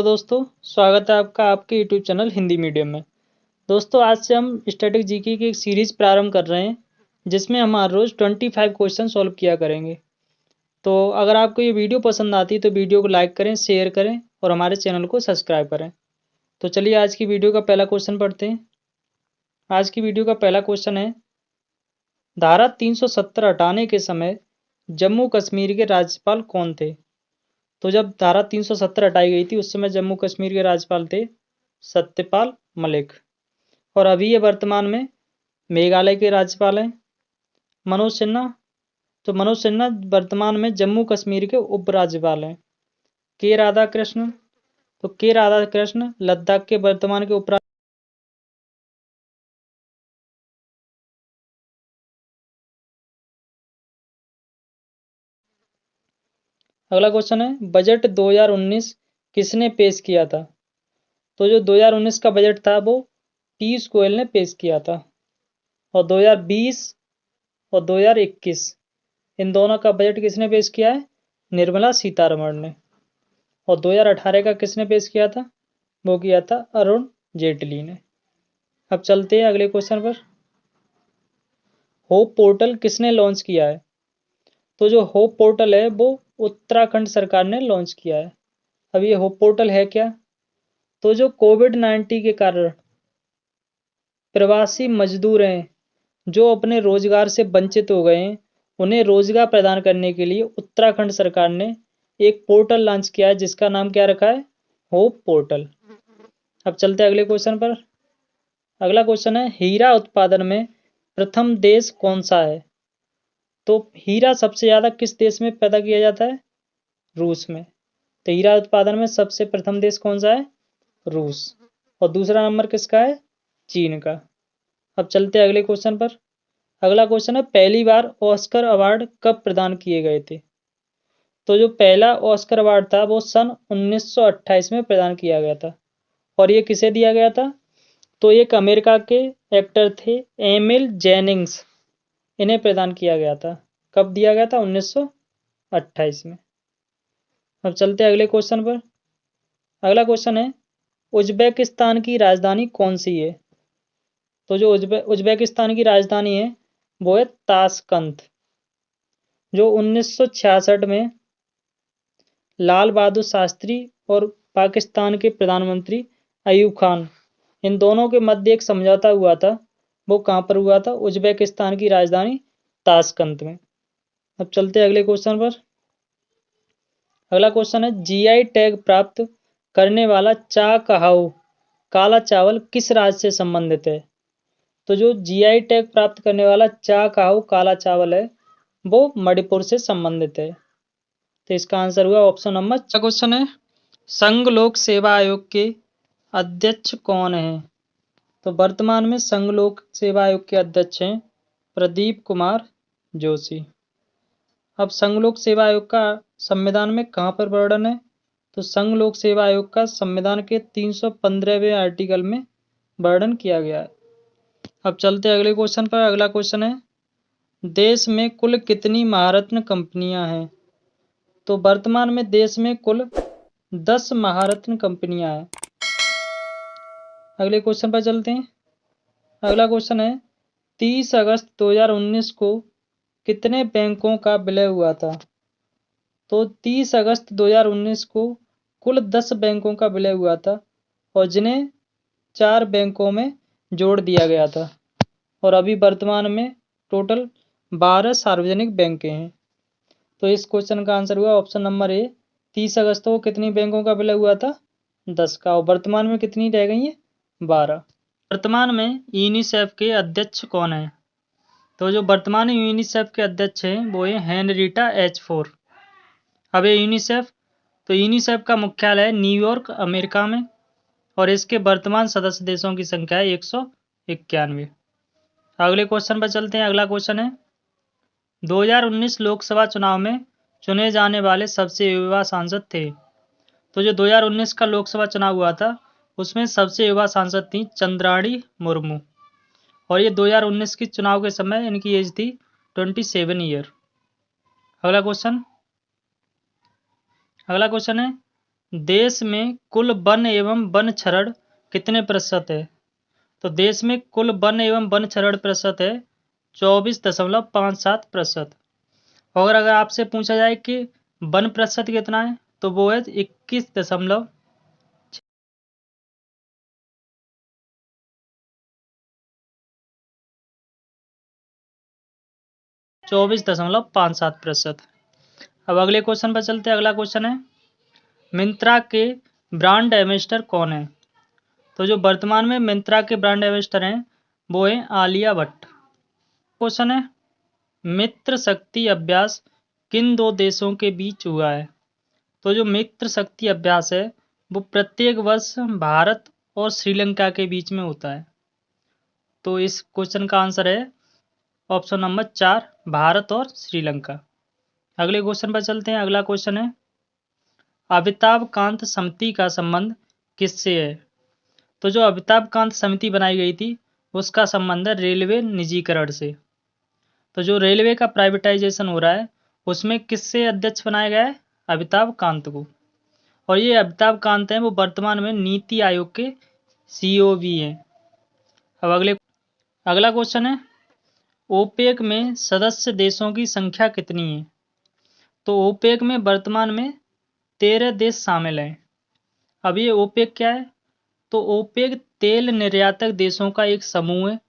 Hello दोस्तों, स्वागत है आपका आपके यूट्यूब चैनल हिंदी मीडियम में। दोस्तों, आज से हम स्टैटिक जीके की एक सीरीज प्रारंभ कर रहे हैं जिसमें हम हर रोज़ 25 क्वेश्चन सॉल्व किया करेंगे। तो अगर आपको ये वीडियो पसंद आती है तो वीडियो को लाइक करें, शेयर करें और हमारे चैनल को सब्सक्राइब करें। तो चलिए आज की वीडियो का पहला क्वेश्चन पढ़ते हैं। आज की वीडियो का पहला क्वेश्चन है, धारा 370 हटाने के समय जम्मू कश्मीर के राज्यपाल कौन थे? तो जब धारा 370 हटाई गई थी उस समय जम्मू कश्मीर के राज्यपाल थे सत्यपाल मलिक। और अभी ये वर्तमान में मेघालय के राज्यपाल हैं मनोज सिन्हा। तो मनोज सिन्हा वर्तमान में जम्मू कश्मीर के उपराज्यपाल हैं। के राधाकृष्ण, तो के राधाकृष्ण लद्दाख के वर्तमान के उपराज्यपाल। अगला क्वेश्चन है, बजट 2019 किसने पेश किया था? तो जो 2019 का बजट था वो पीयूष गोयल ने पेश किया था। और 2020 और 2021 इन दोनों का बजट किसने पेश किया है? निर्मला सीतारमण ने। और 2018 का किसने पेश किया था? वो किया था अरुण जेटली ने। अब चलते हैं अगले क्वेश्चन पर। होप पोर्टल किसने लॉन्च किया है? तो जो होप पोर्टल है वो उत्तराखंड सरकार ने लॉन्च किया है। अब ये होप पोर्टल है क्या? तो जो कोविड-19 के कारण प्रवासी मजदूर हैं जो अपने रोजगार से वंचित हो गए हैं, उन्हें रोजगार प्रदान करने के लिए उत्तराखंड सरकार ने एक पोर्टल लॉन्च किया है जिसका नाम क्या रखा है? Hope portal. अब चलते हैं अगले क्वेश्चन पर। अगला क्वेश्चन है, हीरा उत्पादन में प्रथम देश कौन सा है? तो हीरा सबसे ज्यादा किस देश में पैदा किया जाता है? रूस में। तो हीरा उत्पादन में सबसे प्रथम देश कौन सा है? रूस। और दूसरा नंबर किसका है? चीन का। अब चलते हैं अगले क्वेश्चन पर। अगला क्वेश्चन है, पहली बार ऑस्कर अवार्ड कब प्रदान किए गए थे? तो जो पहला ऑस्कर अवार्ड था वो सन 1928 में प्रदान किया गया था। और ये किसे दिया गया था? तो एक अमेरिका के एक्टर थे एमिल जेनिंग्स, इन्हें प्रदान किया गया था। कब दिया गया था? 1928 में। अब चलते हैं अगले क्वेश्चन पर। अगला क्वेश्चन है, उज्बेकिस्तान की राजधानी कौन सी है? तो जो उज्बेकिस्तान की राजधानी है वो है ताशकंद। जो 1966 में लाल बहादुर शास्त्री और पाकिस्तान के प्रधानमंत्री अयूब खान, इन दोनों के मध्य एक समझौता हुआ था, वो कहाँ पर हुआ था? उज्बेकिस्तान की राजधानी ताशकंद में। अब चलते हैं अगले क्वेश्चन पर। अगला क्वेश्चन है, जीआई टैग प्राप्त करने वाला चाकहाउ काला चावल किस राज्य से संबंधित है? तो जो जीआई टैग प्राप्त करने वाला चाकहाउ काला चावल है वो मणिपुर से संबंधित है। तो इसका आंसर हुआ ऑप्शन नंबर। क्वेश्चन है, संघ लोक सेवा आयोग के अध्यक्ष कौन है? तो वर्तमान में संघ लोक सेवा आयोग के अध्यक्ष हैं प्रदीप कुमार जोशी। अब संघ लोक सेवा आयोग का संविधान में कहाँ पर वर्णन है? तो संघ लोक सेवा आयोग का संविधान के 315वें आर्टिकल में वर्णन किया गया है। अब चलते हैं अगले क्वेश्चन पर। अगला क्वेश्चन है, देश में कुल कितनी महारत्न कंपनियां हैं? तो वर्तमान में देश में कुल 10 महारत्न कंपनियां हैं। अगले क्वेश्चन पर चलते हैं। अगला क्वेश्चन है, 30 अगस्त 2019 को कितने बैंकों का विलय हुआ था? तो 30 अगस्त 2019 को कुल 10 बैंकों का विलय हुआ था और जिन्हें 4 बैंकों में जोड़ दिया गया था। और अभी वर्तमान में टोटल 12 सार्वजनिक बैंकें हैं। तो इस क्वेश्चन का आंसर हुआ ऑप्शन नंबर ए। 30 अगस्त को कितनी बैंकों का विलय हुआ था? 10 का। और वर्तमान में कितनी रह गई है? 12। वर्तमान में यूनिसेफ के अध्यक्ष कौन है? तो जो वर्तमान यूनिसेफ के अध्यक्ष हैं वो है हेनरीटा एच4। अब ये यूनिसेफ का मुख्यालय है न्यूयॉर्क अमेरिका में और इसके वर्तमान सदस्य देशों की संख्या है 191। अगले क्वेश्चन पर चलते हैं। अगला क्वेश्चन है, 2019 लोकसभा चुनाव में चुने जाने वाले सबसे युवा सांसद थे। तो जो 2019 का लोकसभा चुनाव हुआ था उसमें सबसे युवा सांसद थी चंद्राणी मुर्मू। और ये 2019 के चुनाव के समय इनकी एज थी 27 ईयर। अगला क्वेश्चन है, देश में कुल वन एवं वन क्षरण कितने प्रतिशत है? तो देश में कुल वन एवं वन क्षरण प्रतिशत है 24.57%। और अगर आपसे पूछा जाए कि वन प्रतिशत कितना है तो वो है 21 24.57%। अब अगले क्वेश्चन पर चलते हैं। अगला क्वेश्चन है मिंत्रा के ब्रांड एम्बेसडर कौन है? तो जो वर्तमान में मिंत्रा के ब्रांड एम्बेसडर हैं वो है आलिया भट्ट। क्वेश्चन है मित्र शक्ति अभ्यास किन दो देशों के बीच हुआ है? तो जो मित्र शक्ति अभ्यास है वो प्रत्येक वर्ष भारत और श्रीलंका के बीच में होता है। तो इस क्वेश्चन का आंसर है ऑप्शन नंबर 4, भारत और श्रीलंका। अगले क्वेश्चन पर चलते हैं। अगला क्वेश्चन है अमिताभ कांत समिति का संबंध किससे है? तो जो अमिताभ कांत समिति बनाई गई थी उसका संबंध है रेलवे निजीकरण से। तो जो रेलवे का प्राइवेटाइजेशन हो रहा है उसमें किससे अध्यक्ष बनाया गया है? अमिताभ कांत को। और ये अमिताभ कांत हैं वो वर्तमान में नीति आयोग के सीईओ भी हैं। अब अगला क्वेश्चन है ओपेक में सदस्य देशों की संख्या कितनी है? तो ओपेक में वर्तमान में 13 देश शामिल हैं। अब ये ओपेक क्या है? तो ओपेक तेल निर्यातक देशों का एक समूह है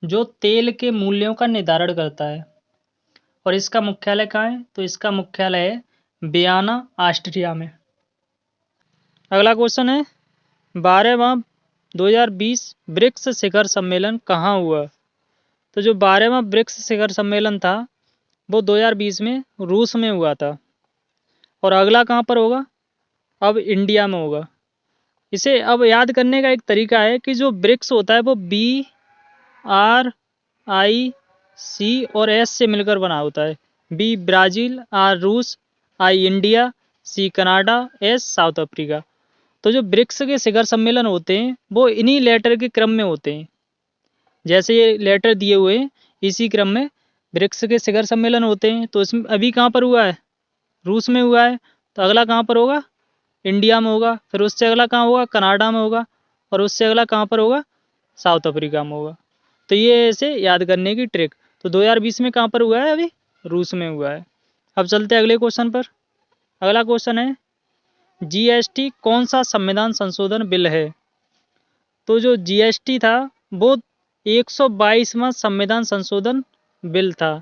जो तेल के मूल्यों का निर्धारण करता है। और इसका मुख्यालय कहाँ है? तो इसका मुख्यालय है वियना, ऑस्ट्रिया में। अगला क्वेश्चन है 12वां 2020 ब्रिक्स शिखर सम्मेलन कहाँ हुआ? तो जो 12वां ब्रिक्स शिखर सम्मेलन था वो 2020 में रूस में हुआ था। और अगला कहाँ पर होगा? अब इंडिया में होगा। इसे अब याद करने का एक तरीका है कि जो ब्रिक्स होता है वो BRIC और S से मिलकर बना होता है। B ब्राज़ील, R रूस, I India, C Canada, S south Africa. तो जो ब्रिक्स के शिखर सम्मेलन होते हैं वो इन्हीं लेटर के क्रम में होते हैं। जैसे ये लेटर दिए हुए हैं इसी क्रम में ब्रिक्स के शिखर सम्मेलन होते हैं। तो इसमें अभी कहाँ पर हुआ है? रूस में हुआ है। तो अगला कहाँ पर होगा? इंडिया में होगा। फिर उससे अगला कहाँ होगा? कनाडा में होगा। और उससे अगला कहाँ पर होगा? साउथ अफ्रीका में होगा। तो ये ऐसे याद करने की ट्रिक। तो 2020 में कहाँ पर हुआ है? अभी रूस में हुआ है। अब चलते हैं अगले क्वेश्चन पर। अगला क्वेश्चन है जीएसटी कौन सा संविधान संशोधन बिल है? तो जो जीएसटी था वो 122वां संविधान संशोधन बिल था।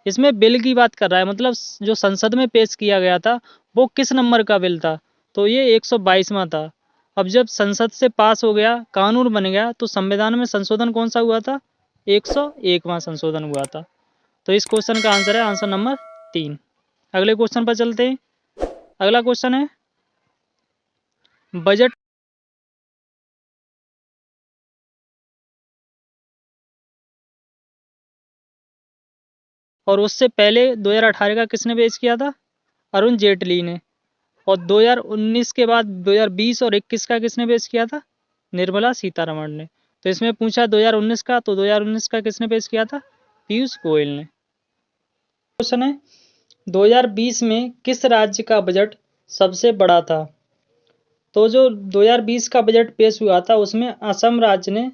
इसमें बिल की बात कर रहा है, मतलब जो संसद में पेश किया गया था वो किस नंबर का बिल था? तो ये 122वां था। अब जब संसद से पास हो गया, कानून बन गया, तो संविधान में संशोधन कौन सा हुआ था? 101वां संशोधन हुआ था। तो इस क्वेश्चन का आंसर है आंसर नंबर 3। अगले क्वेश्चन पर चलते हैं। अगला क्वेश्चन है बजट और उससे पहले 2018 का किसने पेश किया था? अरुण जेटली ने। और 2019 के बाद 2020 और 21 का किसने पेश किया था? निर्मला सीतारमण ने। तो इसमें पूछा 2019 का, तो 2019 का किसने पेश किया था? पीयूष गोयल ने। क्वेश्चन है 2020 में किस राज्य का बजट सबसे बड़ा था? तो जो 2020 का बजट पेश हुआ था उसमें असम राज्य ने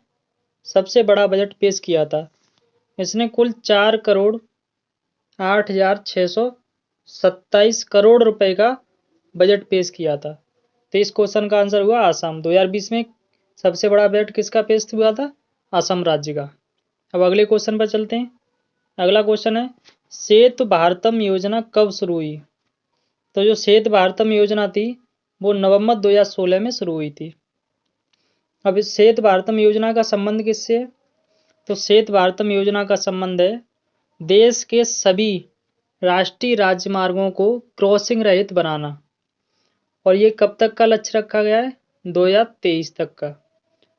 सबसे बड़ा बजट पेश किया था। इसने कुल 4,08,627 रुपए का बजट पेश किया था। तो इस क्वेश्चन का आंसर हुआ असम। 2020 में सबसे बड़ा बजट किसका पेश हुआ था? असम राज्य का। अब अगले क्वेश्चन पर चलते हैं। अगला क्वेश्चन है सेतु भारतम योजना कब शुरू हुई? तो जो सेतु भारतम योजना थी वो नवंबर 2016 में शुरू हुई थी। अब इस सेतु भारतम योजना का संबंध किससे है? तो सेतु भारतम योजना का संबंध है देश के सभी राष्ट्रीय राजमार्गों को क्रॉसिंग रहित बनाना। और ये कब तक का लक्ष्य रखा गया है? 2023 तक का।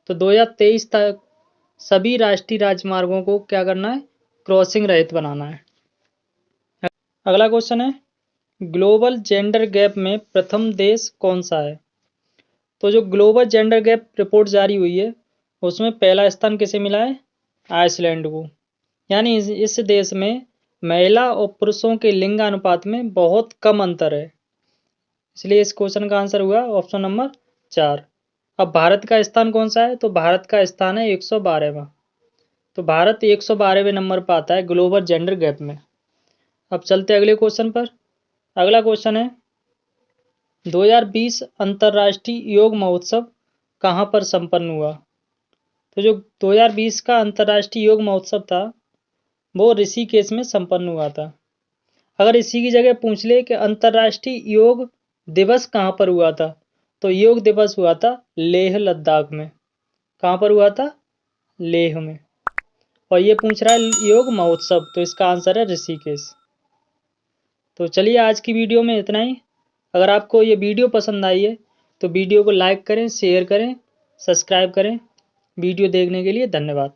तो 2023 तक सभी राष्ट्रीय राजमार्गों को क्या करना है? क्रॉसिंग रहित बनाना है। अगला क्वेश्चन है ग्लोबल जेंडर गैप में प्रथम देश कौन सा है? तो जो ग्लोबल जेंडर गैप रिपोर्ट जारी हुई है उसमें पहला स्थान किसे मिला है? आइसलैंड को। यानी इस देश में महिला और पुरुषों के लिंग अनुपात में बहुत कम अंतर है। इसलिए इस क्वेश्चन का आंसर हुआ ऑप्शन नंबर 4। अब भारत का स्थान कौन सा है, तो भारत का स्थान है 112वां। तो भारत 112वें नंबर पर आता है ग्लोबल जेंडर गैप में। अब चलते अगले क्वेश्चन पर। अगला क्वेश्चन है 2020 अंतर्राष्ट्रीय योग महोत्सव कहाँ पर संपन्न हुआ। तो जो 2020 का अंतर्राष्ट्रीय योग महोत्सव था वो ऋषिकेश में संपन्न हुआ था। अगर इसी की जगह पूछ ले कि अंतर्राष्ट्रीय योग दिवस कहाँ पर हुआ था, तो योग दिवस हुआ था लेह लद्दाख में। कहाँ पर हुआ था, लेह में। और ये पूछ रहा है योग महोत्सव, तो इसका आंसर है ऋषिकेश। तो चलिए आज की वीडियो में इतना ही। अगर आपको ये वीडियो पसंद आई है तो वीडियो को लाइक करें, शेयर करें, सब्सक्राइब करें। वीडियो देखने के लिए धन्यवाद।